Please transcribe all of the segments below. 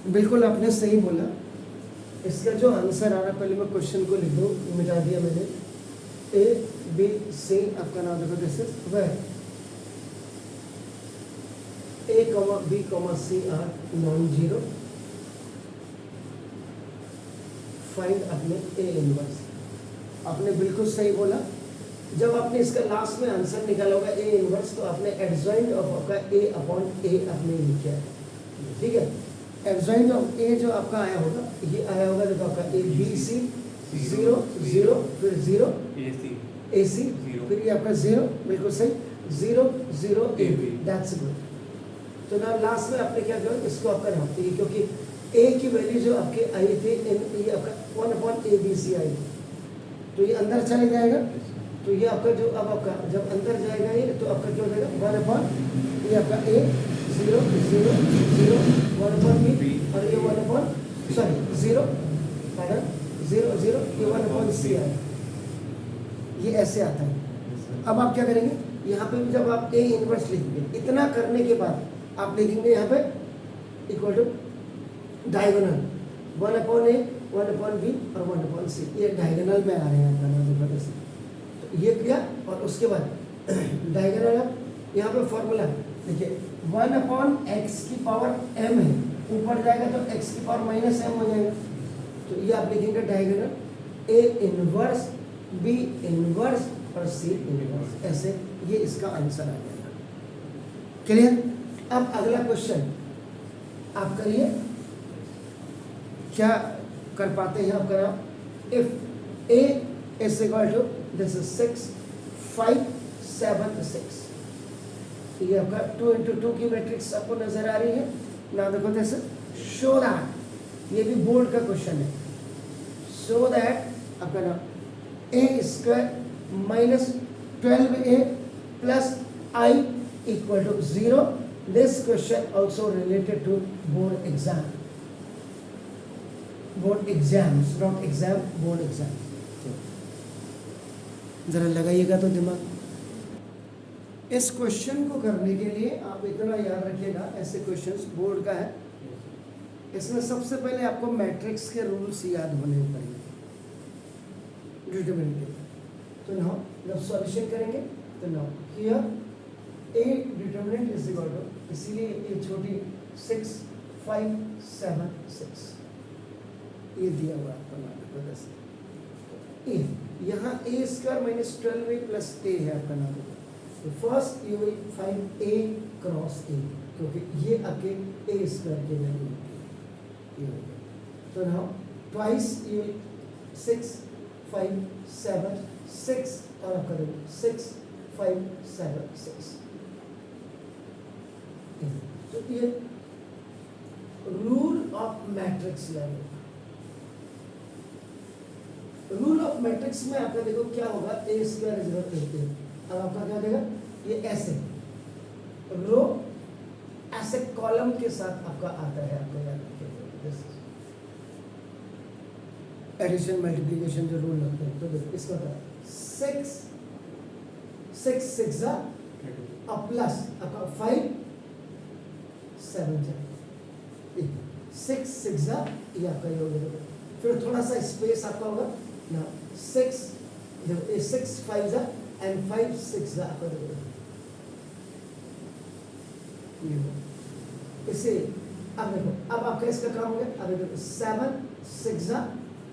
बिल्कुल आपने सही बोला। इसका जो आंसर आ रहा, पहले मैं क्वेश्चन को लिख दूँ, मिटा दिया मैंने। ए बी सी, आपका नाम देखो, this is where A comma B comma C are non zero, find अपने ए इनवर्स। आपने बिल्कुल सही बोला। जब आपने इसका लास्ट में आंसर निकाला होगा ए इनवर्स, तो आपने एडजॉइंट ऑफ आपका ए अपॉन ए आपने लिखा है, ठीक है। एडजॉइंट ऑफ ए जो आपका आया होगा, ये आया होगा देखो आपका A B C, zero zero, फिर जीरो ए सी, फिर ये आपका जीरो, बिल्कुल सही, zero zero A B, that's good. तो ना लास्ट में आपने क्या किया, इसको आपका नाम, क्योंकि ए की वैल्यू जो आपके आई थी, ये आपका 1 अपॉन ए बी सी आई, तो ये अंदर चले जाएगा। तो ये आपका जो अब आपका जब अंदर जाएगा ये, तो आपका क्या हो जाएगा 1 अपॉन, ये आपका A zero zero zero, 1 upon B, और ये 1 upon, sorry zero, pattern zero zero, ये 1 अपॉन सी आई, ये ऐसे आता है। अब आप क्या करेंगे, यहाँ पे भी जब आप ए इनवर्स लिखेंगे, इतना करने के बाद आप लिखेंगे यहाँ पे equal to diagonal 1 upon A, 1 upon B और 1 अपॉन सी, ये डायगोनल में आ रहे हैं आपका नाम से। तो ये किया, और उसके बाद डायगोनल यहाँ पे फॉर्मूला देखिए, 1 अपॉन एक्स की पावर m है, ऊपर जाएगा तो x की पावर माइनस m हो जाएगा। तो ये आप लिखेंगे diagonal A inverse, B inverse और सी इनवर्स, ऐसे ये इसका आंसर आ जाएगा। क्लियर। अब अगला क्वेश्चन आप करिए, क्या कर पाते हैं आपका नाम, if A is equal to this is 6 5 7 6, ये आपका 2 into 2 की मैट्रिक्स आपको नजर आ रही है ना, देखो जैसे शो दैट, ये भी बोर्ड का क्वेश्चन है, शो दैट आपका नाम a square minus 12a plus I equal to 0। This question also related to board exam, board exams, not exam, board exam. जरा लगाइएगा तो दिमाग। इस क्वेश्चन को करने के लिए आप इतना याद रखिएगा, ऐसे क्वेश्चंस बोर्ड का है, इसमें सबसे पहले आपको मैट्रिक्स के रूल्स याद होने पड़ेंगे डिटरमिनेंट के। तो नाउ जब सॉल्यूशन करेंगे तो now here A determinant is equal to, इसीलिए ये छोटी 6 5 7 6 ये दिया हुआ आपका नाम ए, यहाँ ए स्क्वायर माइनस 12a प्लस ए है आपका नाम। तो first you will find A cross ए, क्योंकि ये आपके ए स्क्वायर के वैल्यू है। तो नाउ ट्वाइस यू 6 5 7 6 और आपका 6 5 7 6। तो ये rule of matrix learning, rule of matrix में आपका देखो क्या होगा, ए स्क्वायर इज इक्वल टू ए। अब आपका क्या देगा, ये ऐसे रो ऐसे कॉलम के साथ आपका आता है, आपको याद रखिएगा एडिशन मल्टीप्लिकेशन जो रूल लगते हैं। तो देखो इसका होता है 6 6 6 और प्लस आपका 5 7 6 6 ये आपका ये होगा, फिर थोड़ा सा स्पेस आपका होगा ना, 6 6 5 एंड 5 6 आपका देखो इसे। अब देखो, अब आपका इसका काम हो गया। अब देखो 7 6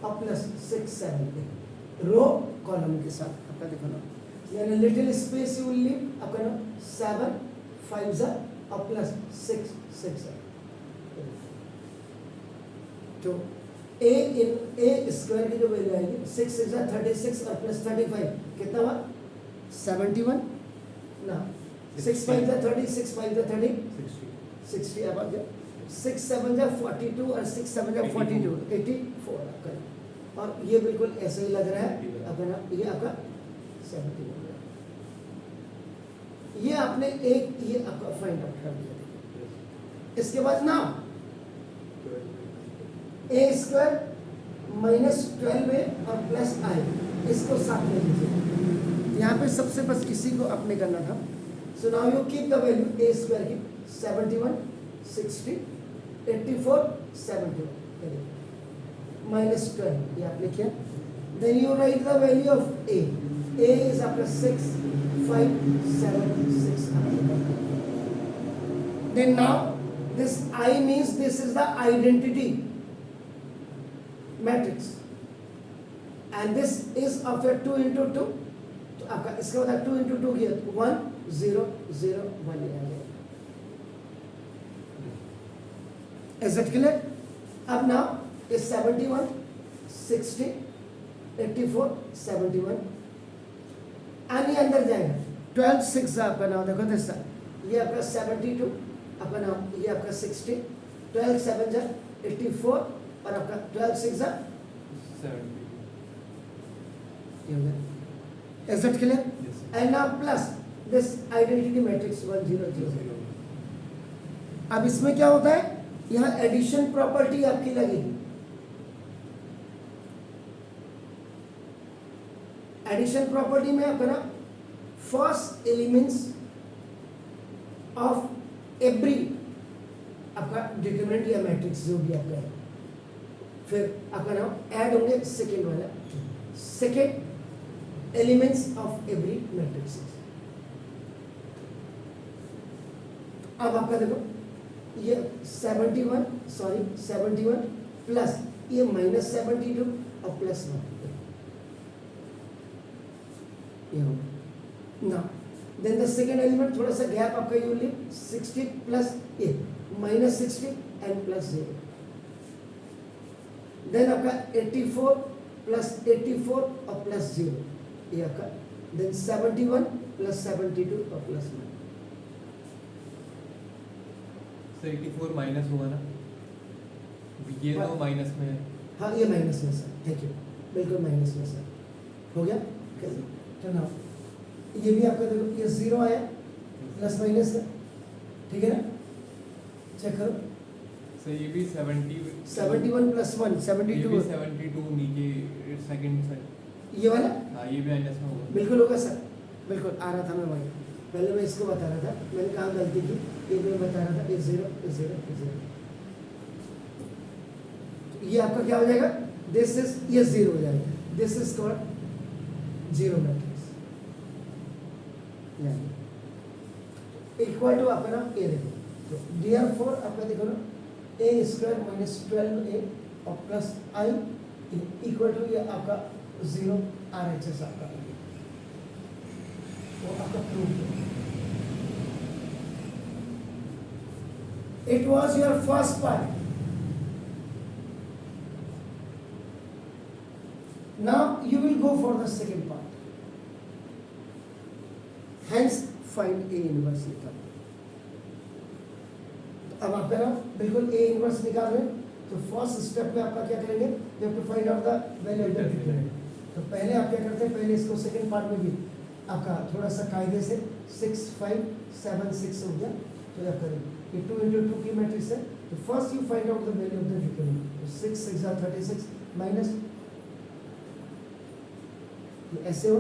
और प्लस 6 7 रो कॉलम के साथ आपका देखो ना, यानी little space you will leave आपका ना 7 5 और प्लस 6 6। तो ए इन ए स्क्वायर की जो वैल्यू आएगी 6 6 36 और प्लस 35 कितना हुआ 71 ना, 6 5 30 6 5 30 60 अब आ गया, 6 7 42 और 6 7 42 84 आपका। और ये बिल्कुल ऐसे ही लग रहा है आपका ना, ये आपका 71 हो गया। ये आपने एक ये आपका फाइंड आउट कर दिया। इसके बाद ना ए स्क्वायर माइनस 12a और प्लस आई, इसको साथ में लीजिए। यहाँ पे सबसे बस इसी को आपने करना था। So now you keep the value A square की 71 60 84 71 -12 ये आप लिखिए. Then you write the value of A. A is आपका 6 5 7 6. Then now this I means this is the identity matrix and this is of your 2 into 2. तो आपका इसका मतलब 2 into 2 किया 1 0 0 1 ये आ गया. Is it clear? अब now is 71 60 84 71 and ये अंदर जाएगा 12 6 आपका नाम देखो this ये आपका 72 आपका नाम ये आपका 60 12 7 जा 84 और आपका 12 6 जा 70. ये हो गया. Is it clear? Yes, sir. And now plus this identity matrix 1 0 0. अब इसमें क्या होता है यहाँ एडिशन प्रॉपर्टी आपकी लगेगी. एडिशन प्रॉपर्टी में आपका ना फर्स्ट एलिमेंट्स ऑफ एवरी आपका डिटरमिनेंट या मैट्रिक्स जो भी आपका है फिर आपका नाम ऐड होंगे सेकेंड वाला second elements of every matrix. अब आपका देखो ये 71 प्लस ये -72 और प्लस 1 ये होगा. Now then the second element थोड़ा सा गैप आपका यू लिव 60 प्लस ये -60 एंड प्लस 0. देन आपका 84 प्लस 84 और प्लस 0 ये आपका. देन 71 प्लस 72 और प्लस 1. सर 84 माइनस हुआ ना, ये तो माइनस में है. हाँ ये माइनस में सर. Thank you. बिल्कुल माइनस में सर. हो गया. तो ना ये भी आपका देखो ये 0 आया प्लस माइनस है. ठीक है ना. चेक करो. सर ये भी 71 प्लस 1 72 72 नीचे सेकंड साइड. ये वाला हाँ ये भी माइनस में होगा. बिल्कुल होगा सर. बिल्कुल आ रहा था मैं वही पहले मैं इसको बता रहा था. मैंने कहा गलती की ये मैं बता रहा था. ये 0 ये आपका क्या हो जाएगा. दिस इज ये 0 हो जाएगा. This is called 0 matrix equal to आपका नाम ए देखो. तो therefore आपका देखो ना a स्क्वायर माइनस 12a और प्लस i इक्वल टू ये आपका 0 RHS आपका वो आपका प्रूफ है. It was your first part. Now you will go for the second part. Hence find A inverse निकाल. अब आपका ना बिल्कुल A inverse निकाल रहे हैं. तो फर्स्ट स्टेप में आपका क्या करेंगे. You have to find out the value of the determinant. तो पहले आप क्या करते हैं. पहले इसको सेकंड पार्ट में भी आपका थोड़ा सा कायदे से 6 5 7 6 हो गया. तो आप करेंगे ये 2 into 2 की मैट्रिक्स है. तो first you find out the value of the determinant. तो 6 6 36 माइनस ऐसे हो.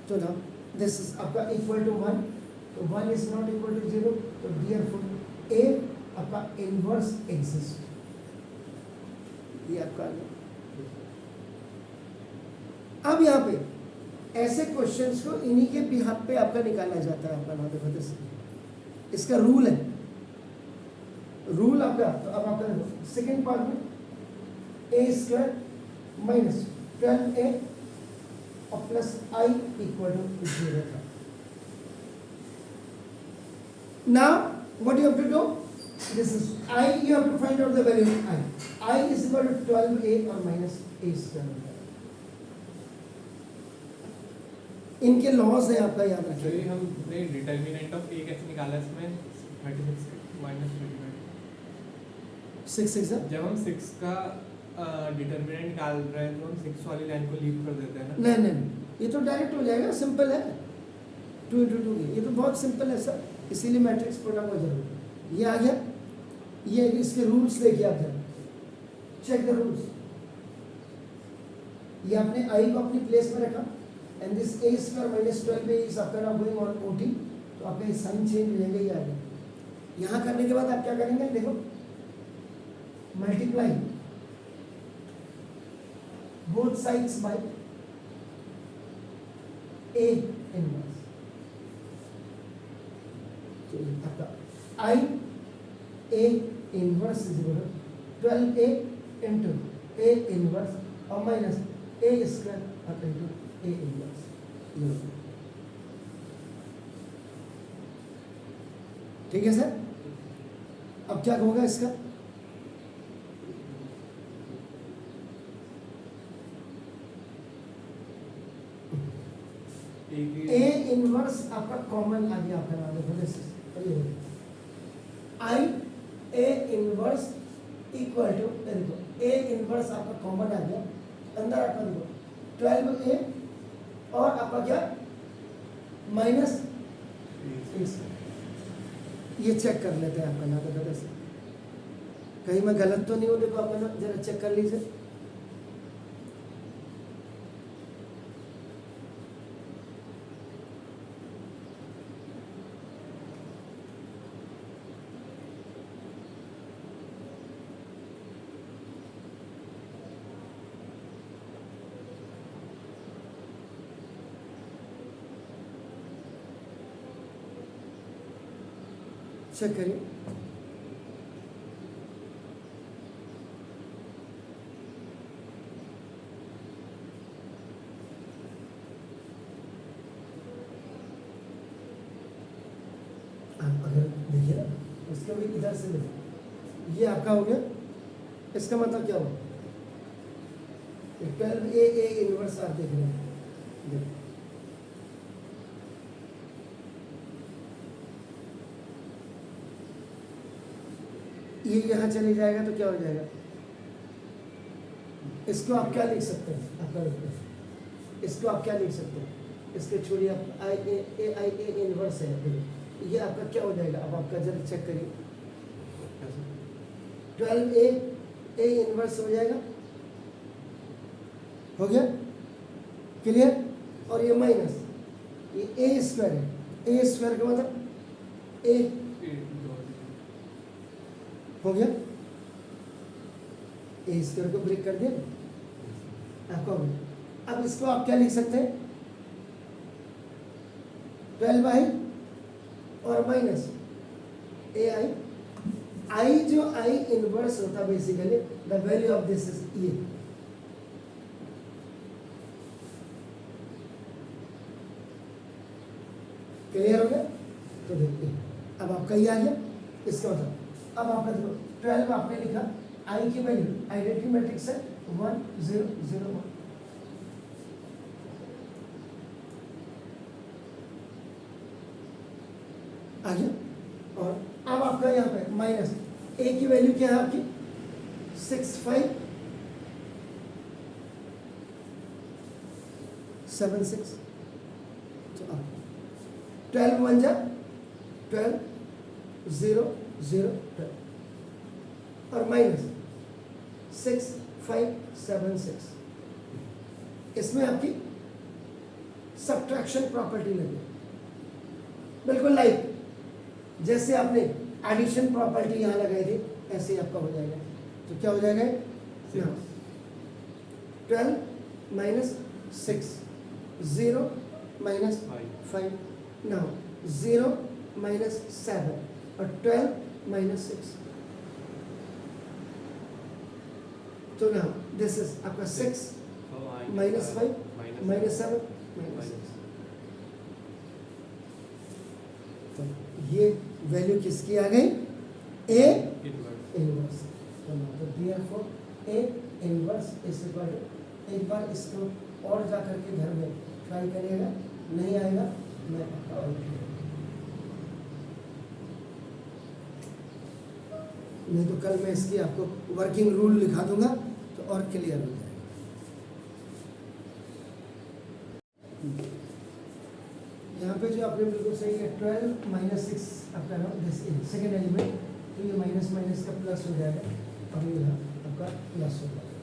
तो ना दिस इज आपका इक्वल टू 1. तो 1 इज नॉट इक्वल टू 0. तो therefore A आपका इनवर्स एग्जिस्ट. ये आपका आ गया. अब यहाँ पे ऐसे क्वेश्चंस को इन्हीं के बिहाफ पे आपका निकाला जाता है. आपका नाम देखो दिस इसका रूल है. रूल आपका. तो अब आपका देखो सेकेंड पार्ट में a स्क्वायर माइनस 12a और प्लस i इक्वल टू 0 था. Now what you have to do. This is I. You have to find out the value of I. I is equal to 12a or minus a square. इनके laws है आपका याद sir रखिए. हमने determinant of ए कैसे निकाला इसमें 36 minus 6 6 है. जब हम 6 का डिटरमिनेंट निकाल रहे हैं तो हम 6 वाली लाइन को लीव कर देते हैं ना. नहीं नहीं ये तो डायरेक्ट हो जाएगा. सिंपल है 2 into 2 ये तो बहुत सिंपल है सर. इसीलिए मैट्रिक्स पढ़ना बहुत जरूरी है. ये आ गया. ये इसके रूल्स देखिए आप. Check the rules. ये आपने आई को अपनी प्लेस में रखा and this a square minus 12a is आपका नाउ गोइंग ऑन OT. तो आपका ये साइन चेंज हो जाएगा. ये आ गया. यहाँ करने के बाद आप क्या करेंगे. देखो multiply both sides by a inverse. तो आपका I a inverse is equal to 12a into a inverse और माइनस ए स्क्वायर और इंटू ए इनवर्स। ठीक है सर। अब क्या होगा इसका, ए इनवर्स आपका कॉमन आ गया आपका नाम आई ए इनवर्स इक्वल टू देखो ए इनवर्स आपका कॉमन आ गया, अंदर आपका देखो 12a और आपका क्या माइनस, ये चेक कर लेते हैं आपका नाम दादा से, कहीं मैं गलत तो नहीं हूँ। देखो आपका नाम जरा चेक कर लीजिए। चेक करिए। अगर देखिए ना इसके भी इधर से देखिए, ये आपका हो गया, इसका मतलब क्या हुआ 12a इनवर्स आप देख रहे हैं, देखो ये यहाँ चले जाएगा तो क्या हो जाएगा, इसको आप क्या लिख सकते हैं, आपका इसको आप क्या लिख सकते हैं, इसके छोड़िए आप आई ए इनवर्स है, ये आपका क्या हो जाएगा। अब आपका जरा चेक करिए 12a इनवर्स हो जाएगा, हो गया क्लियर। और ये माइनस ये ए स्क्वायर है, ए स्क्वायर का मतलब ए हो गया, ए स्क्वायर को ब्रेक कर दिया आपका हो गया। अब इसको आप क्या लिख सकते हैं 12i और माइनस ए आई, आई जो आई इनवर्स होता है basically the value of this is ये, क्लियर हो गया। तो देखिए अब आपका ये आ गया, इसका मतलब अब आपका देखो 12 आपने लिखा, आई की वैल्यू आइडेंटिटी मैट्रिक्स है 1 0 0 1, आ गया। और अब आपका यहाँ पे माइनस ए की वैल्यू क्या है आपकी 6 5 7 6, तो अब 12 1 जा 12 0 0 12 और माइनस 6 5 7 6, इसमें आपकी सब्ट्रैक्शन प्रॉपर्टी लगी, बिल्कुल लाइक जैसे आपने एडिशन प्रॉपर्टी यहाँ लगाई थी ऐसे ही आपका हो जाएगा। तो क्या हो जाएगा 12 माइनस 6 0 माइनस 5 नाउ 0 माइनस 7 और 12 माइनस 6, तो नाउ दिस इज आपका 6 माइनस 5 माइनस 7 माइनस 6। तो ये वैल्यू किसकी आ गई ए इनवर्स, तो therefore A inverse is equal to, एक बार इसको और जा करके घर में ट्राई करिएगा, नहीं आएगा मैं आपका और नहीं तो कल मैं इसकी आपको वर्किंग रूल लिखा दूंगा तो और क्लियर हो जाएगा। यहाँ पे जो आपने बिल्कुल सही है 12 माइनस 6 आपका दिस सेकेंड एलिमेंट, तो ये माइनस माइनस का प्लस हो जाएगा और ये आपका प्लस हो जाएगा।